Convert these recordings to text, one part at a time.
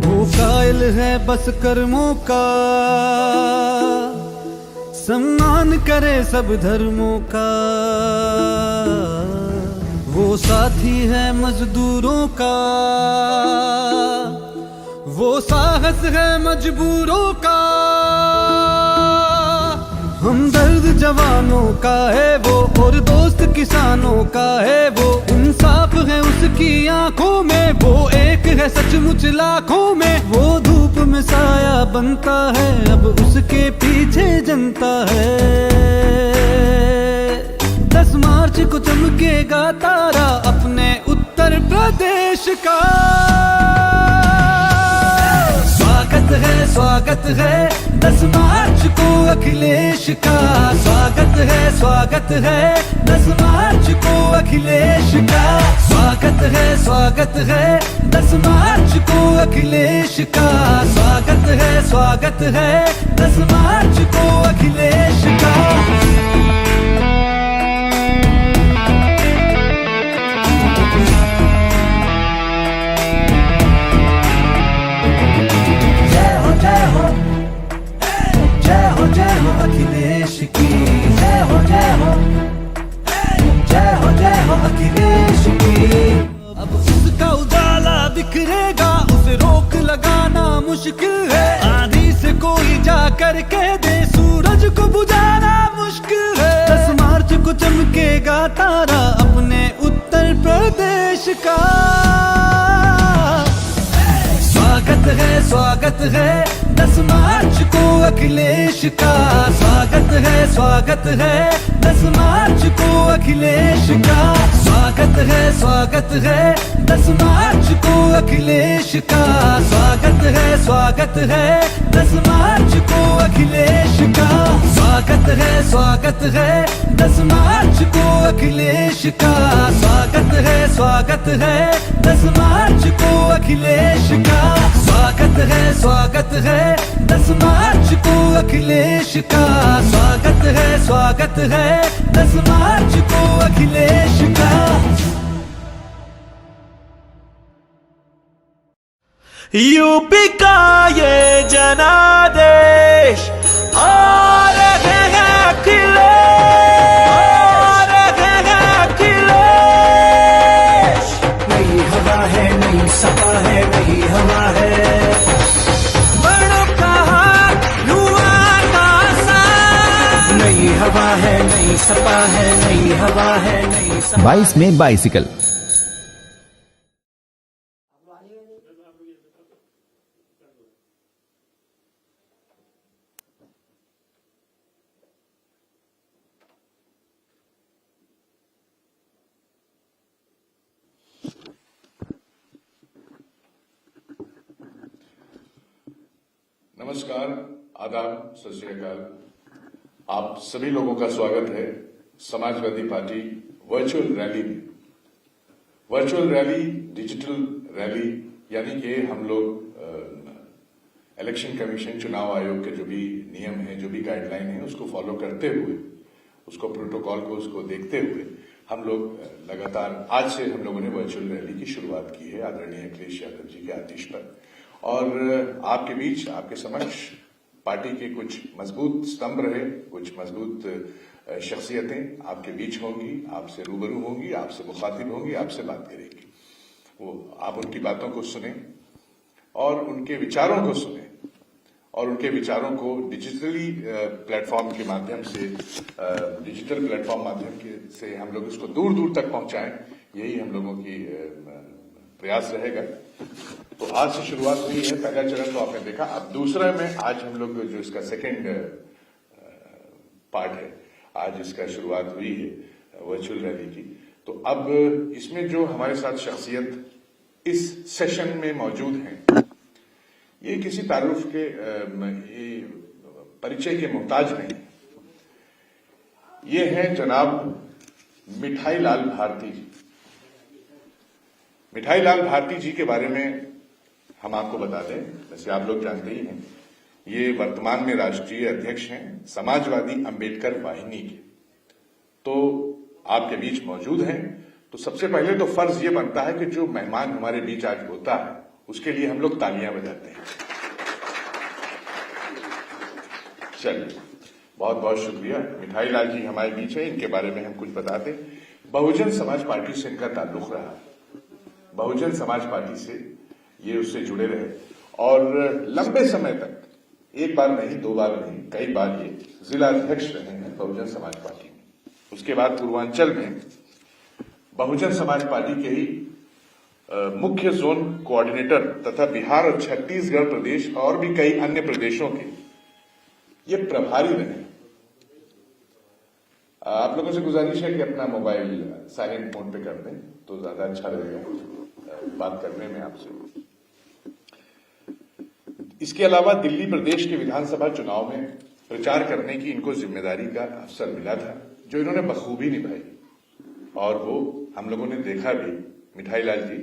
वो कायल है बस कर्मों का, सम्मान करे सब धर्मों का। वो साथी है मजदूरों का, वो साहस है मजबूरों का। हमदर्द जवानों का है वो, और दोस्त किसानों का है वो। इंसाफ है उसकी आंखों में, वो एक है सचमुच लाखों में। वो धूप में साया बनता है, अब उसके पीछे जनता है। 10 मार्च को चमकेगा तारा अपने उत्तर प्रदेश का। स्वागत है 10 मार्च को अखिलेश का। स्वागत है 10 मार्च को अखिलेश का। स्वागत है 10 मार्च को अखिलेश का। स्वागत है 10 मार्च को अखिलेश का। जय हो अखिलेश की, जय हो अखिलेश की। अब उसका उजाला बिखरेगा, उसे रोक लगाना मुश्किल है। आंधी से कोई जा कर कह दे, सूरज को बुझाना मुश्किल है। 10 मार्च को चमकेगा तारा अपने उत्तर प्रदेश का। स्वागत है 10 मार्च को अखिलेश का। स्वागत है 10 मार्च को अखिलेश का। स्वागत है 10 मार्च को अखिलेश का। स्वागत है 10 मार्च को अखिलेश का। स्वागत है 10 मार्च को अखिलेश का। स्वागत है 10 मार्च को अखिलेश का। स्वागत है 10 मार्च को अखिलेश का। स्वागत है 10 मार्च को अखिलेश का। यूपी का ये जनादेश आ रहे हैं अखिलेश, आ रहे हैं अखिलेश। नई हवा है, नई सपा है, नई हवा है। बड़ों का हाथ युवा का साथ। नई हवा है, नई सपा है, नई हवा है, नई सपा। 22 में बाइसिकल। नमस्कार, आदाब, सत श्री अकाल। आप सभी लोगों का स्वागत है समाजवादी पार्टी वर्चुअल रैली में। वर्चुअल रैली, डिजिटल रैली, यानी कि हम लोग इलेक्शन कमीशन, चुनाव आयोग के जो भी नियम है, जो भी गाइडलाइन है, उसको फॉलो करते हुए, उसको प्रोटोकॉल को उसको देखते हुए हम लोग लगातार आज से हम लोगों ने वर्चुअल रैली की शुरुआत की है आदरणीय अखिलेश यादव जी के आदेश पर। और आपके बीच, आपके समक्ष पार्टी के कुछ मजबूत स्तंभ रहे, कुछ मजबूत शख्सियतें आपके बीच होंगी, आपसे रूबरू होंगी, आपसे मुखातिब होंगी, आपसे बात करेंगी। वो आप उनकी बातों को सुने और उनके विचारों को सुने और उनके विचारों को डिजिटली प्लेटफॉर्म के माध्यम से, डिजिटल प्लेटफॉर्म माध्यम से हम लोग इसको दूर दूर तक पहुंचाएं। यही हम लोगों की प्रयास रहेगा। तो आज से शुरुआत हुई है, पहला चरण तो आपने देखा। अब दूसरा में आज हम लोग जो इसका सेकेंड पार्ट है, आज इसका शुरुआत हुई है वर्चुअल रैली की। तो अब इसमें जो हमारे साथ शख्सियत इस सेशन में मौजूद हैं, ये किसी तारुफ के ये परिचय के मोहताज नहीं। ये हैं जनाब मिठाई लाल भारती जी। मिठाई लाल भारती जी के बारे में हम आपको बता दें, वैसे आप लोग जानते ही हैं, ये वर्तमान में राष्ट्रीय अध्यक्ष हैं समाजवादी अंबेडकर वाहिनी के, तो आपके बीच मौजूद हैं। तो सबसे पहले तो फर्ज ये बनता है कि जो मेहमान हमारे बीच आज होता है उसके लिए हम लोग तालियां बजाते हैं। चलिए, बहुत बहुत शुक्रिया। मिठाई लाल जी हमारे बीच है, इनके बारे में हम कुछ बताते। बहुजन समाज पार्टी से इनका ताल्लुक रहा, बहुजन समाज पार्टी से ये उससे जुड़े रहे और लंबे समय तक, एक बार नहीं, दो बार नहीं, कई बार ये जिला अध्यक्ष रहे हैं बहुजन समाज पार्टी में। उसके बाद पूर्वांचल में बहुजन समाज पार्टी के ही मुख्य जोन कोऑर्डिनेटर तथा बिहार और छत्तीसगढ़ प्रदेश और भी कई अन्य प्रदेशों के ये प्रभारी रहे। आप लोगों से गुजारिश है कि अपना मोबाइल साइलेंट मोड पे कर दें तो ज्यादा अच्छा रहेगा बात करने में आपसे। इसके अलावा दिल्ली प्रदेश के विधानसभा चुनाव में प्रचार करने की इनको जिम्मेदारी का अवसर मिला था, जो इन्होंने बखूबी निभाई और वो हम लोगों ने देखा भी। मिठाई लाल जी,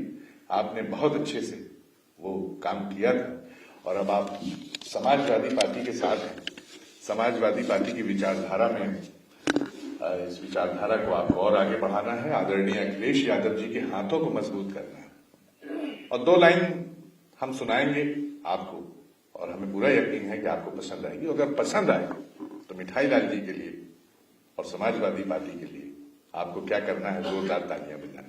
आपने बहुत अच्छे से वो काम किया था और अब आप समाजवादी पार्टी के साथ हैं। समाजवादी पार्टी की विचारधारा में इस विचारधारा को आपको और आगे बढ़ाना है, आदरणीय अखिलेश यादव जी के हाथों को मजबूत करना है। और दो लाइन हम सुनाएंगे आपको और हमें पूरा यकीन है कि आपको पसंद आएगी। अगर पसंद आए तो मिठाई लाल जी के लिए और समाजवादी पार्टी के लिए आपको क्या करना है, जोरदार तालियां बजानी।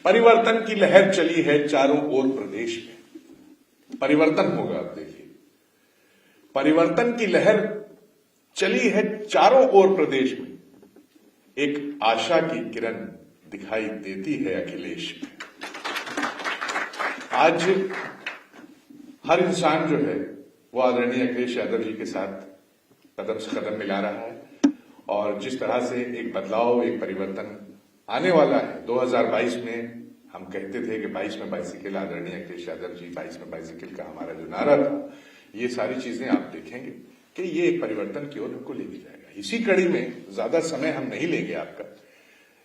परिवर्तन की लहर चली है चारों ओर प्रदेश में। परिवर्तन होगा, आप देखिए, परिवर्तन की लहर चली है चारों ओर प्रदेश में। एक आशा की किरण दिखाई देती है अखिलेश में। आज हर इंसान जो है वो आदरणीय अखिलेश यादव जी के साथ कदम से कदम मिला रहा है और जिस तरह से एक बदलाव, एक परिवर्तन आने वाला है 2022 में। हम कहते थे कि 22 में बाइसिकल, आदरणीय अखिलेश यादव जी 22 में बाइसिकल का हमारा जो नारा था, ये सारी चीजें आप देखेंगे कि ये एक परिवर्तन की ओर हमको लेके जाएगा। इसी कड़ी में ज्यादा समय हम नहीं लेंगे, आपका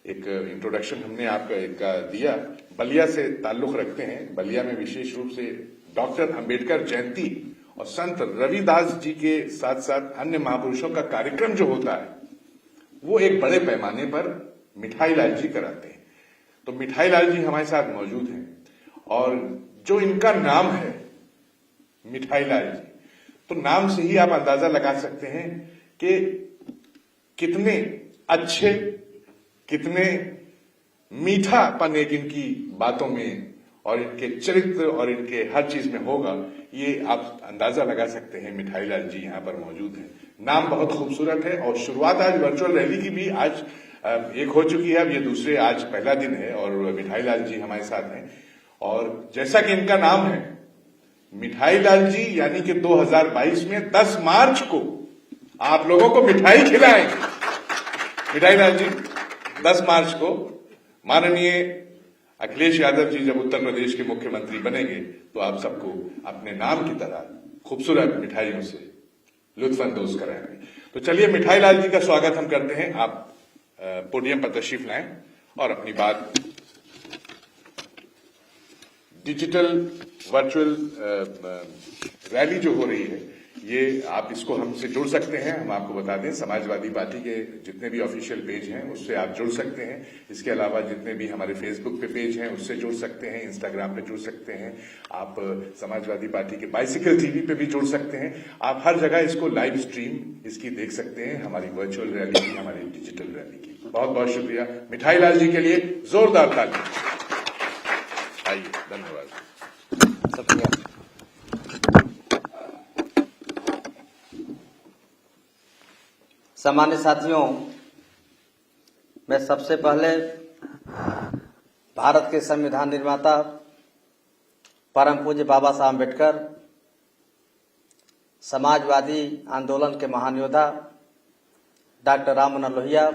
एक इंट्रोडक्शन हमने आपका एक दिया। बलिया से ताल्लुक रखते हैं। बलिया में विशेष रूप से डॉक्टर अंबेडकर जयंती और संत रविदास जी के साथ साथ अन्य महापुरुषों का कार्यक्रम जो होता है वो एक बड़े पैमाने पर मिठाई लाल जी कराते हैं। तो मिठाई लाल जी हमारे साथ मौजूद हैं और जो इनका नाम है मिठाई लाल जी, तो नाम से ही आप अंदाजा लगा सकते हैं कि कितने अच्छे, कितने मीठापन एक इनकी बातों में और इनके चरित्र और इनके हर चीज में होगा, ये आप अंदाजा लगा सकते हैं। मिठाई लाल जी यहां पर मौजूद हैं। नाम बहुत खूबसूरत है और शुरुआत आज वर्चुअल रैली की भी आज एक हो चुकी है, अब ये दूसरे, आज पहला दिन है और मिठाई लाल जी हमारे साथ हैं। और जैसा कि इनका नाम है मिठाई लाल जी, यानी कि 2022 में 10 मार्च को आप लोगों को मिठाई खिलाएंगे। मिठाई लाल जी 10 मार्च को माननीय अखिलेश यादव जी जब उत्तर प्रदेश के मुख्यमंत्री बनेंगे तो आप सबको अपने नाम की तरह खूबसूरत मिठाइयों से लुत्फानंदोज कराएंगे। तो चलिए, मिठाई लाल जी का स्वागत हम करते हैं। आप पोडियम पर तशरीफ लाएं और अपनी बात डिजिटल वर्चुअल रैली जो हो रही है, ये आप इसको हमसे जुड़ सकते हैं। हम आपको बता दें, समाजवादी पार्टी के जितने भी ऑफिशियल पेज हैं उससे आप जुड़ सकते हैं। इसके अलावा जितने भी हमारे फेसबुक पे पेज हैं उससे जुड़ सकते हैं, इंस्टाग्राम पे जुड़ सकते हैं, आप समाजवादी पार्टी के बाइसिकल टीवी पे भी जुड़ सकते हैं। आप हर जगह इसको लाइव स्ट्रीम इसकी देख सकते हैं, हमारी वर्चुअल रैली की, हमारी डिजिटल रैली की। बहुत बहुत शुक्रिया मिठाई लाल जी के लिए, जोरदार ताली। आइए, धन्यवाद। सामान्य साथियों, मैं सबसे पहले भारत के संविधान निर्माता परम पूज्य बाबा साहब अम्बेडकर, समाजवादी आंदोलन के महान योद्धा डॉक्टर राम मनोहर लोहिया,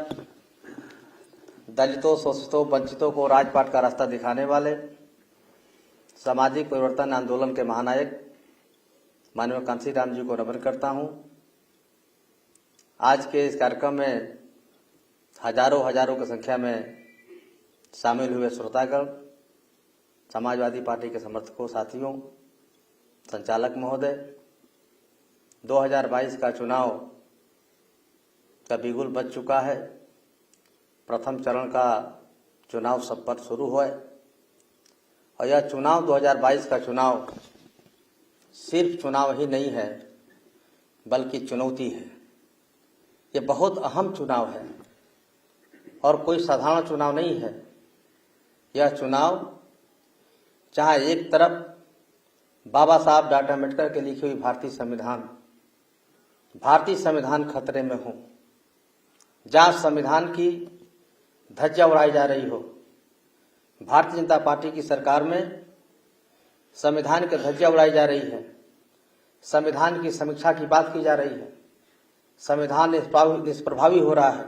दलितों, शोषितों, वंचितों को राजपाट का रास्ता दिखाने वाले सामाजिक परिवर्तन आंदोलन के महानायक माननीय कांशीराम जी को नमन करता हूं। आज के इस कार्यक्रम में हजारों की संख्या में शामिल हुए श्रोतागण, समाजवादी पार्टी के समर्थकों, साथियों, संचालक महोदय, 2022 का चुनाव का बिगुल बज चुका है। प्रथम चरण का चुनाव सब पर शुरू हुआ है और यह चुनाव 2022 का चुनाव सिर्फ चुनाव ही नहीं है बल्कि चुनौती है। ये बहुत अहम चुनाव है और कोई साधारण चुनाव नहीं है। यह चुनाव जहाँ एक तरफ बाबा साहब डॉक्टर अम्बेडकर के लिखी हुई भारतीय संविधान खतरे में हो, जहाँ संविधान की धज्जियां उड़ाई जा रही हो। भारतीय जनता पार्टी की सरकार में संविधान की धज्जियां उड़ाई जा रही है, संविधान की समीक्षा की बात की जा रही है, संविधान निष्प्रभावी हो रहा है,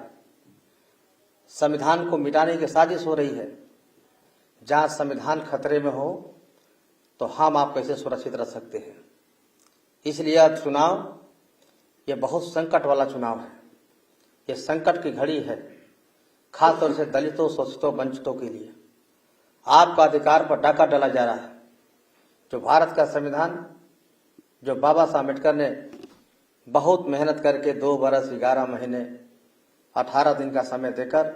संविधान को मिटाने की साजिश हो रही है। जहाँ संविधान खतरे में हो तो हम आप कैसे सुरक्षित रह सकते हैं। इसलिए यह चुनाव ये बहुत संकट वाला चुनाव है। ये संकट की घड़ी है, खासतौर से दलितों, शोषितों, वंचितों के लिए। आपका अधिकार पर डाका डाला जा रहा है। जो भारत का संविधान, जो बाबा साहब अम्बेडकर ने बहुत मेहनत करके 2 बरस 11 महीने 18 दिन का समय देकर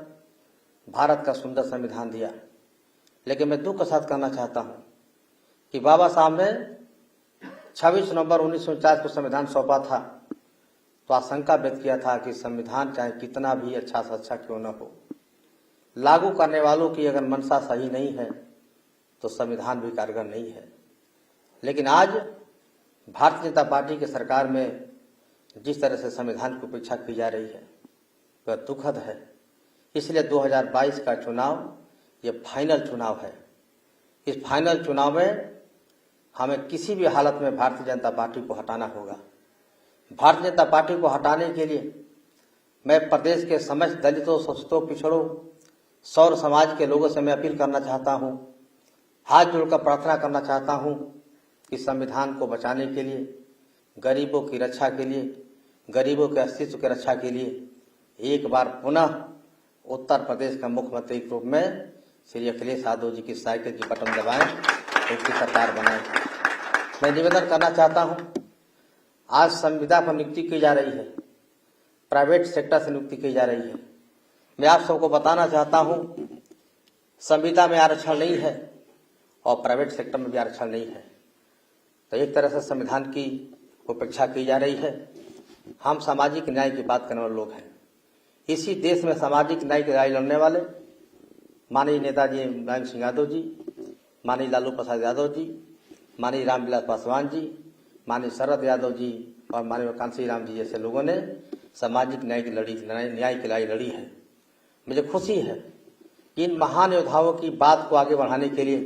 भारत का सुंदर संविधान दिया। लेकिन मैं दुख के साथ कहना चाहता हूं कि बाबा साहब ने 26 नवंबर 1949 को संविधान सौंपा था तो आशंका व्यक्त किया था कि संविधान चाहे कितना भी अच्छा से अच्छा क्यों न हो, लागू करने वालों की अगर मंशा सही नहीं है तो संविधान भी कारगर नहीं है। लेकिन आज भारतीय जनता पार्टी की सरकार में जिस तरह से संविधान की उपेक्षा की जा रही है वह दुखद है। इसलिए 2022 का चुनाव ये फाइनल चुनाव है। इस फाइनल चुनाव में हमें किसी भी हालत में भारतीय जनता पार्टी को हटाना होगा। भारतीय जनता पार्टी को हटाने के लिए मैं प्रदेश के समस्त दलितों, शोषितों, पिछड़ों, सौर समाज के लोगों से मैं अपील करना चाहता हूं, हाथ जोड़कर प्रार्थना करना चाहता हूं कि संविधान को बचाने के लिए, गरीबों की रक्षा के लिए, गरीबों के अस्तित्व की रक्षा के लिए एक बार पुनः उत्तर प्रदेश का मुख्यमंत्री के रूप में श्री अखिलेश यादव जी की साइकिल की बटन दबाएं, उसकी सरकार बनाएं। मैं निवेदन करना चाहता हूं, आज संविदा पर नियुक्ति की जा रही है, प्राइवेट सेक्टर से नियुक्ति की जा रही है। मैं आप सबको बताना चाहता हूं, संविदा में आरक्षण नहीं है और प्राइवेट सेक्टर में भी आरक्षण नहीं है। तो एक तरह से संविधान की उपेक्षा की जा रही है। हम सामाजिक न्याय की बात करने वाले लोग हैं। इसी देश में सामाजिक न्याय की लड़ाई लड़ने वाले माननीय नेताजी मुलायम सिंह यादव जी, माननीय लालू प्रसाद यादव जी, माननीय रामविलास पासवान जी, माननीय शरद यादव जी और माननीय कांसी राम जी जैसे लोगों ने सामाजिक न्याय की लड़ाई लड़ी है। मुझे खुशी है कि इन महान योद्धाओं की बात को आगे बढ़ाने के लिए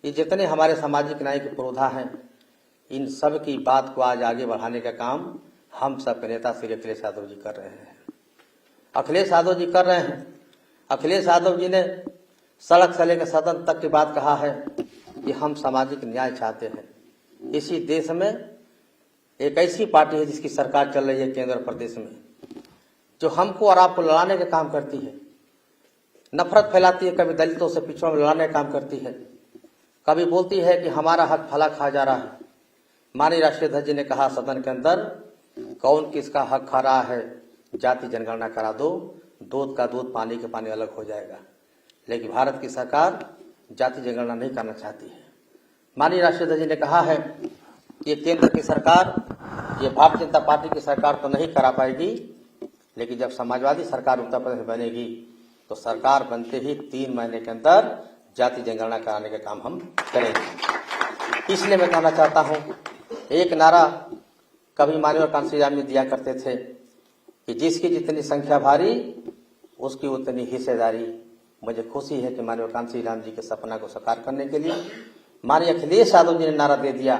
ये जितने हमारे सामाजिक न्याय के पुरोधा हैं, इन सब की बात को आज आगे बढ़ाने का काम हम सब के नेता श्री अखिलेश यादव जी कर रहे हैं। अखिलेश यादव जी कर रहे हैं। अखिलेश यादव जी ने सड़क से लेकर सदन तक की बात कहा है कि हम सामाजिक न्याय चाहते हैं। इसी देश में एक ऐसी पार्टी है जिसकी सरकार चल रही है केंद्र और प्रदेश में, जो हमको और आपको लड़ाने का काम करती है, नफरत फैलाती है, कभी दलितों से पिछड़ों में लड़ाने का काम करती है, कभी बोलती है कि हमारा हक फला खा जा रहा है। माननीय राष्ट्रीय अध्यक्ष जी ने कहा सदन के अंदर, कौन किसका हक खा रहा है, जाति जनगणना करा दो, दूध का दूध, पानी का पानी अलग हो जाएगा। लेकिन भारत की सरकार जाति जनगणना नहीं करना चाहती है। माननीय राष्ट्रीय अध्यक्ष जी ने कहा है कि केंद्र की सरकार, ये भारतीय जनता पार्टी की सरकार तो नहीं करा पाएगी, लेकिन जब समाजवादी सरकार उत्तर प्रदेश में बनेगी तो सरकार बनते ही 3 महीने के अंदर जाति जनगणना कराने का काम हम करेंगे। इसलिए मैं कहना चाहता हूं, एक नारा कभी माननीय कांसी राम जी दिया करते थे कि जिसकी जितनी संख्या भारी उसकी उतनी हिस्सेदारी। मुझे खुशी है कि माननीय कांसी राम जी के सपना को साकार करने के लिए माननीय अखिलेश यादव जी ने नारा दे दिया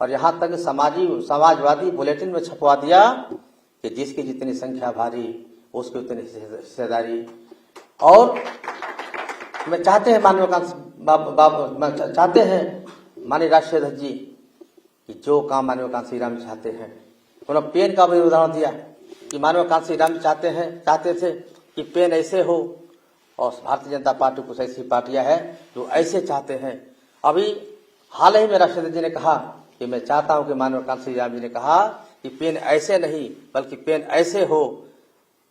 और यहाँ तक समाजवादी बुलेटिन में छपवा दिया कि जिसकी जितनी संख्या भारी उसकी उतनी हिस्सेदारी। और मैं चाहते हैं माननीय राष्ट्रीय अध्यक्ष जी कि जो काम माननीय कांसी राम चाहते हैं, उन्होंने पेन का भी उदाहरण दिया कि माननीय कांसी राम चाहते थे कि पेन ऐसे हो, और भारतीय जनता पार्टी कुछ ऐसी पार्टियां हैं जो ऐसे चाहते हैं। अभी हाल ही में राष्ट्रपति जी ने कहा कि मैं चाहता हूं कि माननीय कांसी राम जी ने कहा कि पेन ऐसे नहीं बल्कि पेन ऐसे हो,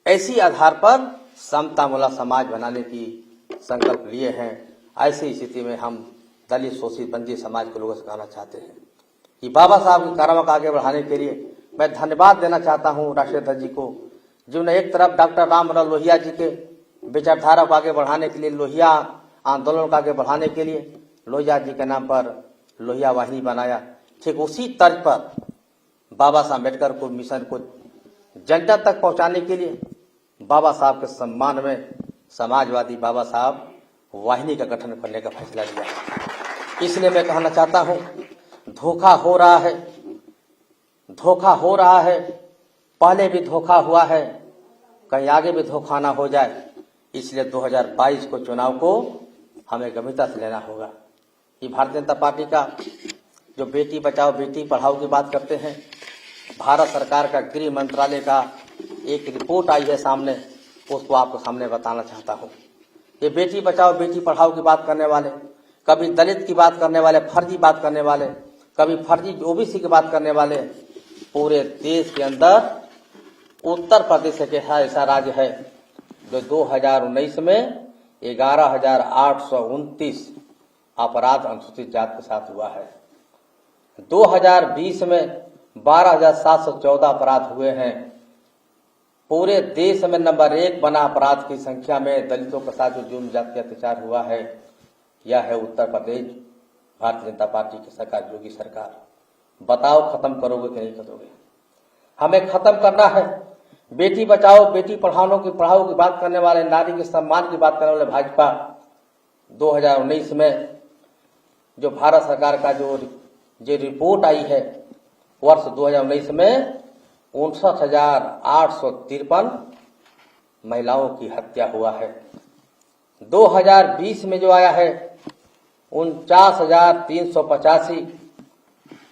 ऐसी आधार पर समता मूला समाज बनाने की संकल्प लिए हैं। ऐसी स्थिति में हम दलित शोषित वंचित समाज के लोगों से कहना चाहते हैं कि बाबा साहब के कार्यों को आगे बढ़ाने के लिए मैं धन्यवाद देना चाहता हूं राष्ट्रीय अध्यक्ष जी को, जिन्होंने एक तरफ डॉक्टर राम मनोहर लोहिया जी के विचारधारा को आगे बढ़ाने के लिए, लोहिया आंदोलन को आगे बढ़ाने के लिए लोहिया जी के नाम पर लोहिया वाहिनी बनाया, ठीक उसी तर्ज पर बाबा साहब अम्बेडकर को मिशन को जन जन तक पहुंचाने के लिए बाबा साहब के सम्मान में समाजवादी बाबा साहब वाहिनी का गठन करने का फैसला लिया। इसलिए मैं कहना चाहता हूं, धोखा हो रहा है, धोखा हो रहा है, पहले भी धोखा हुआ है, कहीं आगे भी धोखा ना हो जाए। इसलिए 2022 को चुनाव को हमें गंभीरता से लेना होगा। ये भारतीय जनता पार्टी का जो बेटी बचाओ बेटी पढ़ाओ की बात करते हैं, भारत सरकार का गृह मंत्रालय का एक रिपोर्ट आई है सामने, उसको आपको सामने बताना चाहता हूँ। ये बेटी बचाओ बेटी पढ़ाओ की बात करने वाले, कभी दलित की बात करने वाले, फर्जी बात करने वाले, कभी फर्जी ओबीसी की बात करने वाले, पूरे देश के अंदर उत्तर प्रदेश एक ऐसा राज्य है जो 2019 में 11,829 अपराध अनुसूचित जाति के साथ हुआ है। 2020 में 12,714 अपराध हुए हैं। पूरे देश में नंबर 1 बना अपराध की संख्या में दलितों के साथ जो जुर्म जाति अत्याचार हुआ है, यह है उत्तर प्रदेश भारतीय जनता पार्टी की सरकार, योगी सरकार। बताओ खत्म करोगे कि नहीं करोगे? हमें खत्म करना है। बेटी बचाओ बेटी पढ़ाओ की बात करने वाले, नारी के सम्मान की बात करने वाले भाजपा 2019 में जो भारत सरकार का जो रिपोर्ट आई है, वर्ष 2019 में 59,853 महिलाओं की हत्या हुआ है। 2020 में जो आया है 49,385,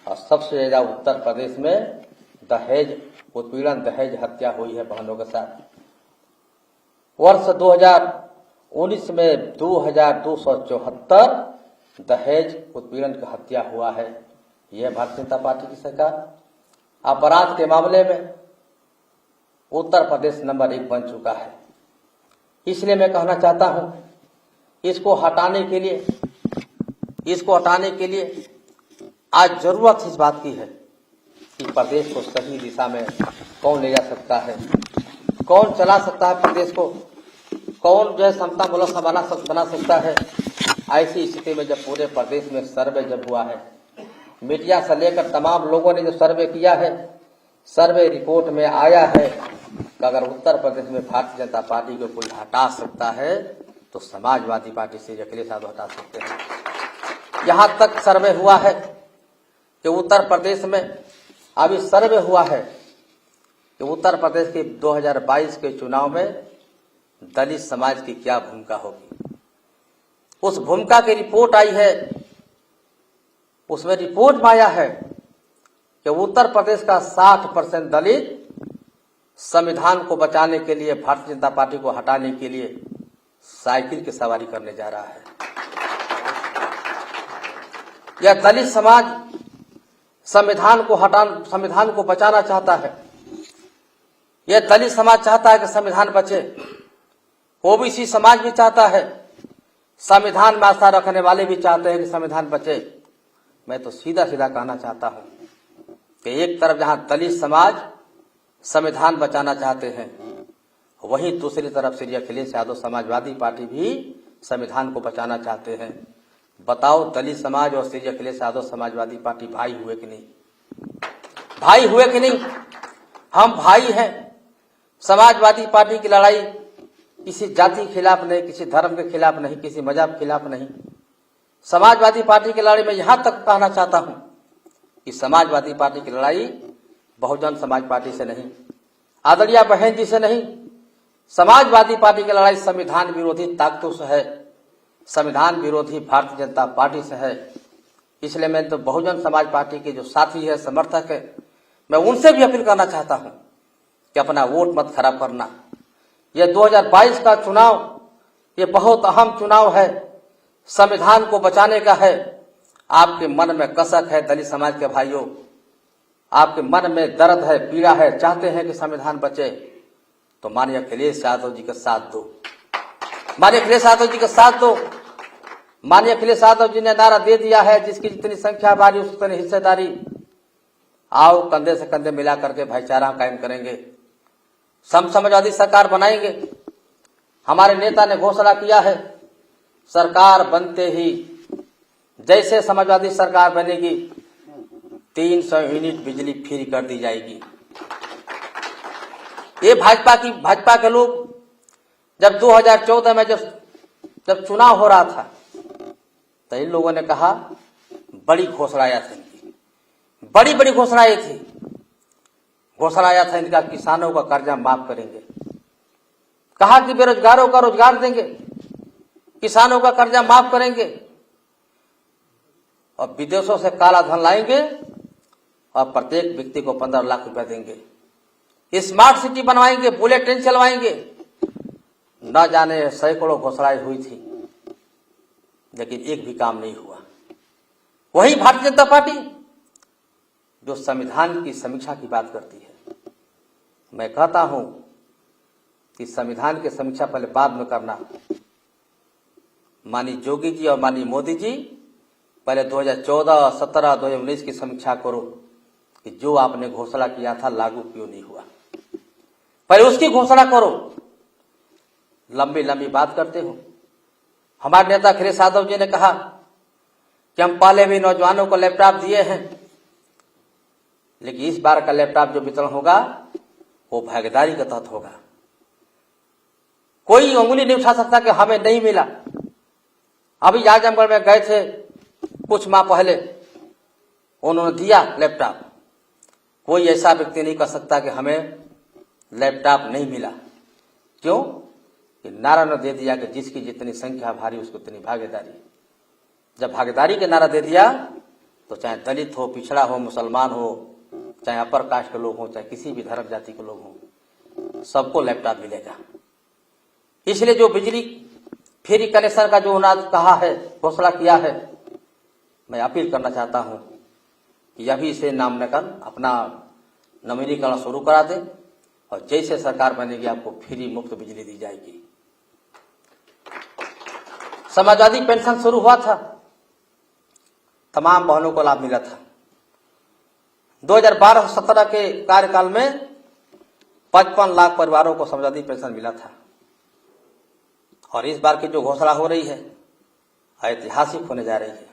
और सबसे ज्यादा उत्तर प्रदेश में दहेज उत्पीड़न, दहेज हत्या हुई है बहनों के साथ। वर्ष 2019 में 2,274 दहेज उत्पीड़न की हत्या हुआ है। यह भारतीय जनता पार्टी की सरकार। अपराध के मामले में उत्तर प्रदेश नंबर 1 बन चुका है। इसलिए मैं कहना चाहता हूं, इसको हटाने के लिए आज जरूरत इस बात की है कि प्रदेश को सही दिशा में कौन ले जा सकता है, कौन चला सकता है प्रदेश को, कौन जो है समता मूलक बना सकता है। ऐसी स्थिति में जब पूरे प्रदेश में सर्वे जब हुआ है, मीडिया से लेकर तमाम लोगों ने जो सर्वे किया है, सर्वे रिपोर्ट में आया है कि अगर उत्तर प्रदेश में भारतीय जनता पार्टी को कोई हटा सकता है तो समाजवादी पार्टी से अखिलेश यादव हटा सकते हैं। यहां तक सर्वे हुआ है कि उत्तर प्रदेश में अभी सर्वे हुआ है कि उत्तर प्रदेश के 2022 के चुनाव में दलित समाज की क्या भूमिका होगी। उस भूमिका की रिपोर्ट आई है, उसमें रिपोर्ट में आया है कि उत्तर प्रदेश का 60% दलित संविधान को बचाने के लिए, भारतीय जनता पार्टी को हटाने के लिए साइकिल की सवारी करने जा रहा है। यह दलित समाज संविधान को बचाना चाहता है। यह दलित समाज चाहता है कि संविधान बचे, ओबीसी समाज भी चाहता है, संविधान में आस्था रखने वाले भी चाहते हैं कि संविधान बचे। मैं तो सीधा सीधा कहना चाहता हूं कि एक तरफ जहां दलित समाज संविधान बचाना चाहते हैं, वहीं दूसरी तरफ श्री अखिलेश यादव समाजवादी पार्टी भी संविधान को बचाना चाहते हैं। बताओ दलित समाज और श्री अखिलेश यादव समाजवादी पार्टी भाई हुए कि नहीं? भाई हुए कि नहीं? हम भाई हैं। समाजवादी पार्टी की लड़ाई किसी जाति के खिलाफ नहीं, किसी धर्म के खिलाफ नहीं, किसी मजहब के खिलाफ नहीं। समाजवादी पार्टी की लड़ाई में यहां तक कहना चाहता हूं कि समाजवादी पार्टी की लड़ाई बहुजन समाज पार्टी से नहीं, आदरणीय बहन जी से नहीं, समाजवादी पार्टी की लड़ाई संविधान विरोधी ताकतों से है, संविधान विरोधी भारतीय जनता पार्टी से है। इसलिए मैं तो बहुजन समाज पार्टी के जो साथी है, समर्थक है, मैं उनसे भी अपील करना चाहता हूं कि अपना वोट मत खराब करना। यह 2022 का चुनाव, ये बहुत अहम चुनाव है, संविधान को बचाने का है। आपके मन में कसक है दलित समाज के भाइयों, आपके मन में दर्द है, पीड़ा है, चाहते हैं कि संविधान बचे, तो माननीय अखिलेश यादव जी का साथ दो, माननीय अखिलेश यादव जी का साथ दो। माननीय अखिलेश यादव जी ने नारा दे दिया है, जिसकी जितनी संख्या भारी उतनी हिस्सेदारी। आओ कंधे से कंधे मिला करके भाईचारा कायम करेंगे, समाजवादी सरकार बनाएंगे। हमारे नेता ने घोषणा किया है, सरकार बनते ही जैसे समाजवादी सरकार बनेगी 300 यूनिट बिजली फ्री कर दी जाएगी। ये भाजपा के लोग जब 2014 में जब चुनाव हो रहा था, तो इन लोगों ने कहा, बड़ी घोषणा आया था इनकी, बड़ी बड़ी घोषणाएं थी। घोषणा आया था इनका, किसानों का कर्जा माफ करेंगे, कहा कि बेरोजगारों का रोजगार देंगे, किसानों का कर्जा माफ करेंगे, और विदेशों से काला धन लाएंगे और प्रत्येक व्यक्ति को 15 लाख रुपए देंगे, स्मार्ट सिटी बनवाएंगे, बुलेट ट्रेन चलवाएंगे। न जाने सैकड़ों घोषणाएं हुई थी, लेकिन एक भी काम नहीं हुआ। वही भारतीय जनता पार्टी जो संविधान की समीक्षा की बात करती है। मैं कहता हूं कि संविधान की समीक्षा पहले बाद में करना। माननीय योगी जी और माननीय मोदी जी पहले 2014, 17, 2019 की समीक्षा करो कि जो आपने घोषणा किया था लागू क्यों नहीं हुआ। पहले उसकी घोषणा करो, लंबी लंबी बात करते हो। हमारे नेता अखिलेश यादव जी ने कहा कि हम पहले भी नौजवानों को लैपटॉप दिए हैं, लेकिन इस बार का लैपटॉप जो वितरण होगा वो भागीदारी के तहत होगा। कोई उंगली नहीं उठा सकता कि हमें नहीं मिला। अभी आजमगढ़ में गए थे कुछ माह पहले, उन्होंने दिया लैपटॉप। कोई ऐसा व्यक्ति नहीं कर सकता कि हमें लैपटॉप नहीं मिला। क्यों? कि नारा ने दे दिया कि जिसकी जितनी संख्या भारी उसको उतनी भागीदारी। जब भागीदारी के नारा दे दिया तो चाहे दलित हो, पिछड़ा हो, मुसलमान हो, चाहे अपर कास्ट के लोग हो, चाहे किसी भी धर्म जाति के लोग हो, सबको लैपटॉप मिलेगा। इसलिए जो बिजली फ्री कनेक्शन का जो उन्होंने कहा है, घोषणा किया है, मैं अपील करना चाहता हूं कि अभी से नामांकन अपना नवीनीकरण शुरू करा दें और जैसे सरकार बनेगी आपको फ्री मुफ्त बिजली दी जाएगी। समाजवादी पेंशन शुरू हुआ था, तमाम बहनों को लाभ मिला था। 2012-17 के कार्यकाल में 55 लाख परिवारों को समाजवादी पेंशन मिला था। और इस बार की जो घोषणा हो रही है ऐतिहासिक होने जा रही है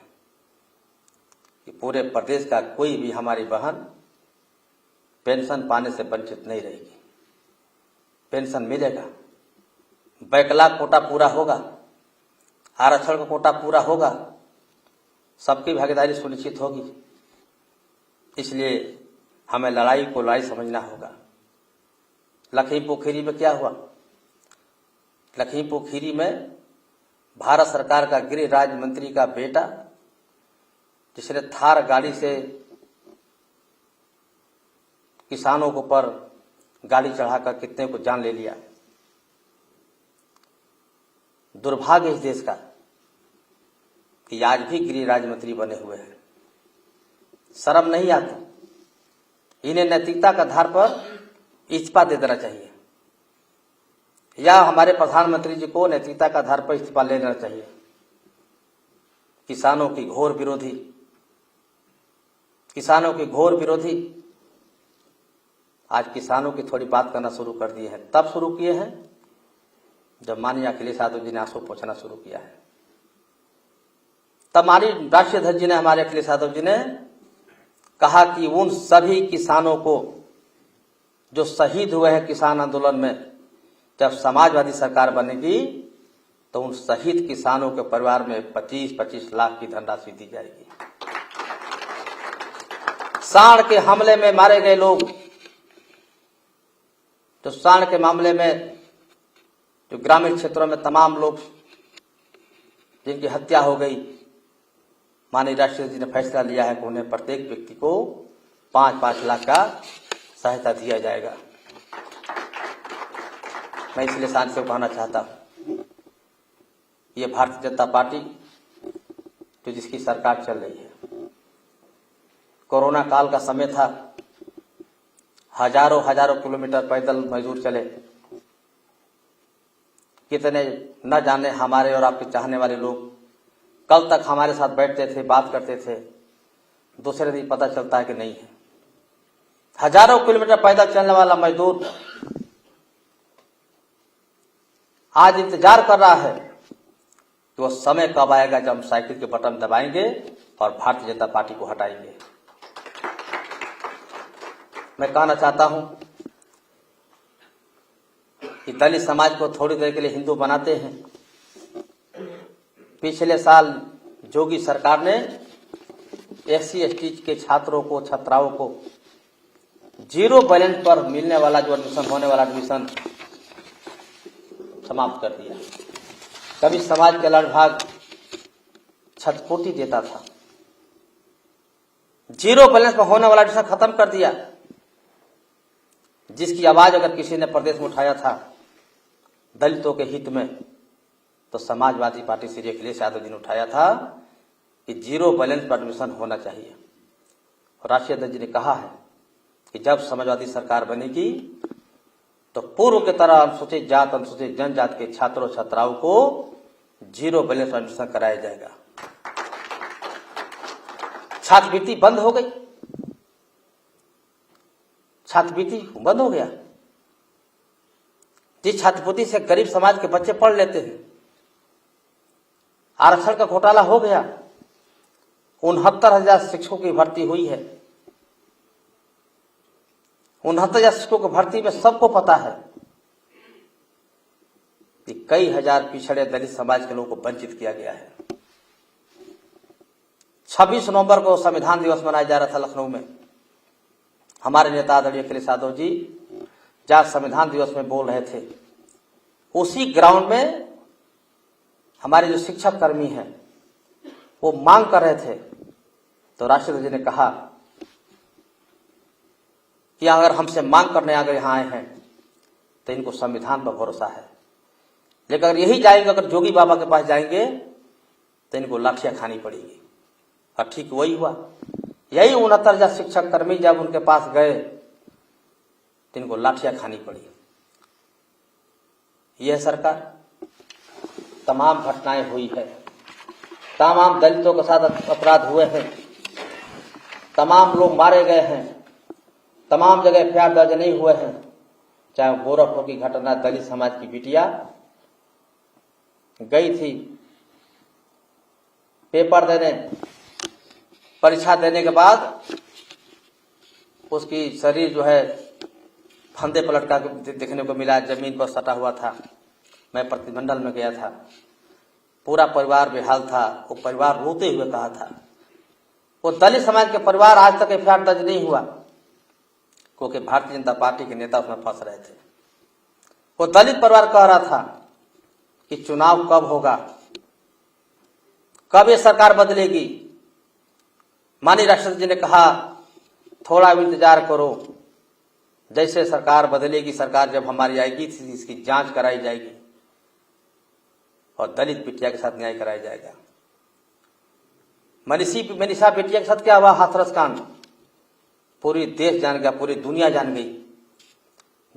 कि पूरे प्रदेश का कोई भी हमारी बहन पेंशन पाने से वंचित नहीं रहेगी। पेंशन मिलेगा, बैकलॉग कोटा पूरा होगा, आरक्षण का कोटा पूरा होगा, सबकी भागीदारी सुनिश्चित होगी। इसलिए हमें लड़ाई को लड़ाई समझना होगा। लखीमपुर खीरी में क्या हुआ? लखीमपुर खीरी में भारत सरकार का गृह राज्य मंत्री का बेटा, जिसने थार गाड़ी से किसानों के ऊपर गाड़ी चढ़ाकर कितने को जान ले लिया। दुर्भाग्य इस देश का कि आज भी गृह राज्य मंत्री बने हुए हैं। शर्म नहीं आती। इन्हें नैतिकता के आधार पर इस्तीफा दे देना चाहिए, या हमारे प्रधानमंत्री जी को नैतिकता के आधार पर इस्तीफा ले लेना चाहिए। किसानों की घोर विरोधी, किसानों की घोर विरोधी आज किसानों की थोड़ी बात करना शुरू कर दिए हैं। तब शुरू किए हैं जब माननीय अखिलेश यादव जी ने आंसू पोंछना शुरू किया है। तब माननीय राष्ट्रीय अध्यक्ष जी ने, हमारे अखिलेश यादव जी ने कहा कि उन सभी किसानों को जो शहीद हुए हैं किसान आंदोलन में, जब समाजवादी सरकार बनेगी तो उन शहीद किसानों के परिवार में 25-25 लाख की धनराशि दी जाएगी। सांड के हमले में मारे गए लोग, तो सांड के मामले में जो ग्रामीण क्षेत्रों में तमाम लोग जिनकी हत्या हो गई, माननीय राष्ट्रपति जी ने फैसला लिया है कि उन्हें प्रत्येक व्यक्ति को 5-5 लाख का सहायता दिया जाएगा। मैं इसलिए शांति से कहना चाहता हूं, ये भारतीय जनता पार्टी तो जिसकी सरकार चल रही है। कोरोना काल का समय था, हजारों हजारों किलोमीटर पैदल मजदूर चले। कितने न जाने हमारे और आपके चाहने वाले लोग कल तक हमारे साथ बैठते थे, बात करते थे, दूसरे दिन पता चलता है कि नहीं है। हजारों किलोमीटर पैदल चलने वाला मजदूर आज इंतजार कर रहा है कि वो समय कब आएगा जब हम साइकिल के बटन दबाएंगे और भारतीय जनता पार्टी को हटाएंगे। मैं कहना चाहता हूं कि दलित समाज को थोड़ी देर के लिए हिंदू बनाते हैं। पिछले साल योगी सरकार ने SC/ST के छात्रों को, छात्राओं को जीरो बैलेंस पर मिलने वाला जो एडमिशन होने वाला एडमिशन समाप्त कर दिया। कभी समाज के लगभग छठपूर्ति देता था, जीरो बैलेंस पर होने वाला एडमिशन खत्म कर दिया। जिसकी आवाज अगर किसी ने प्रदेश में उठाया था दलितों के हित में, तो समाजवादी पार्टी श्री अखिलेश यादव जी ने उठाया था कि जीरो बैलेंस पर एडमिशन होना चाहिए। और राष्ट्रीय अध्यक्ष जी ने कहा है कि जब समाजवादी सरकार बनेगी तो पूर्व की तरह अनुसूचित जात, अनुसूचित जनजाति के छात्रों छात्राओं को जीरो बैलेंस पर एडमिशन कराया जाएगा। छात्रवृत्ति बंद हो गई, छात्रवृत्ति बंद हो गया। जिस छात्रवृत्ति से गरीब समाज के बच्चे पढ़ लेते हैं, आरक्षण का घोटाला हो गया। 69,000 शिक्षकों की भर्ती हुई है। 69,000 शिक्षकों की भर्ती में सबको पता है कि कई हजार पिछड़े दलित समाज के लोगों को वंचित किया गया है। 26 नवंबर को संविधान दिवस मनाया जा रहा था लखनऊ में। हमारे नेता आदरणीय अखिलेश यादव जी जहां संविधान दिवस में बोल रहे थे, उसी ग्राउंड में हमारे जो शिक्षक कर्मी हैं वो मांग कर रहे थे। तो राष्ट्रपति जी ने कहा कि अगर हमसे मांग करने अगर यहाँ आए हैं तो इनको संविधान पर भरोसा है, लेकिन अगर यही जाएंगे, अगर जोगी बाबा के पास जाएंगे तो इनको लाठियां खानी पड़ेगी। और ठीक वही हुआ। यही 69,000 शिक्षक कर्मी जब उनके पास गए तो इनको लाठियां खानी पड़ी। यह सरकार तमाम घटनाएं हुई है, तमाम दलितों के साथ अपराध हुए हैं, तमाम लोग मारे गए हैं, तमाम जगह FIR दर्ज नहीं हुए हैं। चाहे गोरखपुर की घटना, दलित समाज की बिटिया गई थी पेपर देने, परीक्षा देने के बाद उसकी शरीर जो है फंदे पर लटका के देखने को मिला, जमीन पर सटा हुआ था। मैं प्रतिमंडल में गया था, पूरा परिवार बेहाल था। वो परिवार रोते हुए कहा था, वो दलित समाज के परिवार आज तक FIR दर्ज नहीं हुआ क्योंकि भारतीय जनता पार्टी के नेता उसमें फंस रहे थे। वो दलित परिवार कह रहा था कि चुनाव कब होगा, कब ये सरकार बदलेगी। माननीय राष्ट्रपति जी ने कहा थोड़ा इंतजार करो, जैसे सरकार बदलेगी, सरकार जब हमारी आएगी इसकी जांच कराई जाएगी और दलित बिटिया के साथ न्याय कराया जाएगा। मनीषा बिटिया के साथ क्या हुआ, हाथरस कांड, पूरी देश जान गया, पूरी दुनिया जान गई।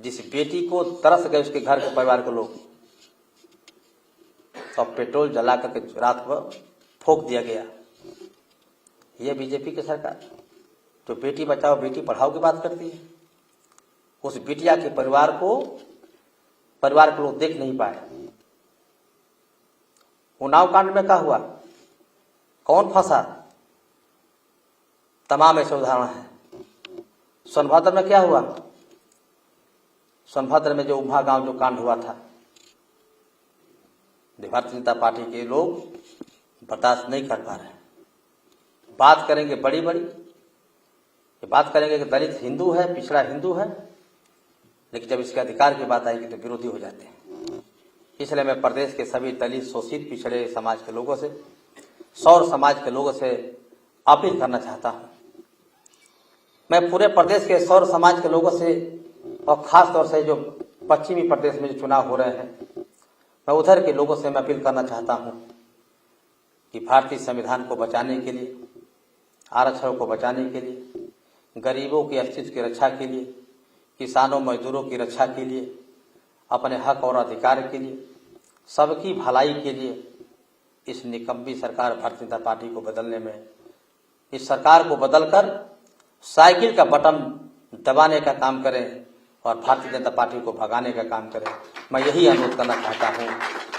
जिस बेटी को तरस गए उसके घर के परिवार के लोग, तो पेट्रोल जला करके रात को फूंक दिया गया। यह बीजेपी की सरकार तो बेटी बचाओ बेटी पढ़ाओ की बात करती है। उस बिटिया के परिवार के लोग देख नहीं पाए। उन्नाव कांड में क्या हुआ, कौन फंसा, तमाम ऐसे उदाहरण हैं। सोनभद्र में क्या हुआ, सोनभद्र में जो उम्भा गांव जो कांड हुआ था, भारतीय जनता पार्टी के लोग बर्दाश्त नहीं कर पा रहे हैं। बात करेंगे बड़ी बड़ी, बात करेंगे कि दलित हिंदू है, पिछड़ा हिंदू है, लेकिन जब इसके अधिकार की बात आएगी तो विरोधी हो जाते हैं। इसलिए मैं प्रदेश के सभी दलित, शोषित, पिछड़े समाज के लोगों से, सौर समाज के लोगों से अपील करना चाहता हूं। मैं पूरे प्रदेश के सौर समाज के लोगों से और खास तौर से जो पश्चिमी प्रदेश में जो चुनाव हो रहे हैं, मैं उधर के लोगों से मैं अपील करना चाहता हूं कि भारतीय संविधान को बचाने के लिए, आरक्षण को बचाने के लिए, गरीबों के अस्तित्व की रक्षा के लिए, किसानों मजदूरों की रक्षा के लिए, अपने हक और अधिकार के लिए, सबकी भलाई के लिए इस निकम्मी सरकार भारतीय जनता पार्टी को बदलने में, इस सरकार को बदलकर साइकिल का बटन दबाने का काम करें और भारतीय जनता पार्टी को भगाने का काम करें। मैं यही अनुरोध करना चाहता हूँ।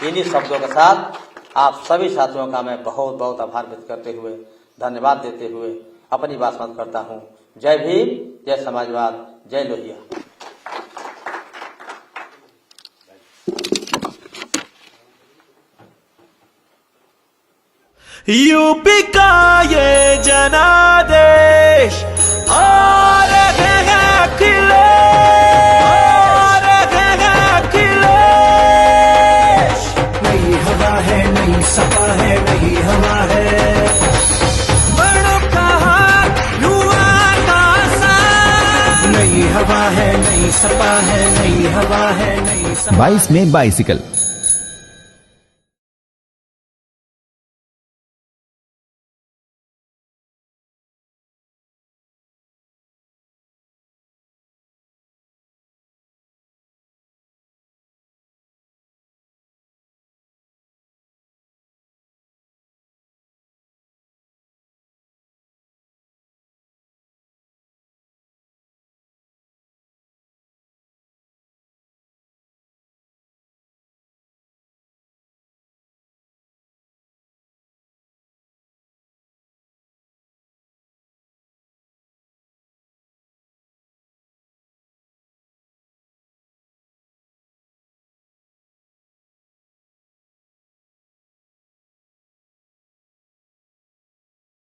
इन्हीं शब्दों के साथ आप सभी साथियों का मैं बहुत बहुत आभार व्यक्त करते हुए, धन्यवाद देते हुए अपनी बात समाप्त करता हूँ। जय भीम, जय समाजवाद, जय लोहिया। यूपी का ये जनादेश और अखिलेश, नई हवा है, नई सपा है, नई हवा है। बड़ों का हाथ, युवा का साथ। नई हवा है, नई सपा है, नई हवा है, नई सपा। 22 में बाइसिकल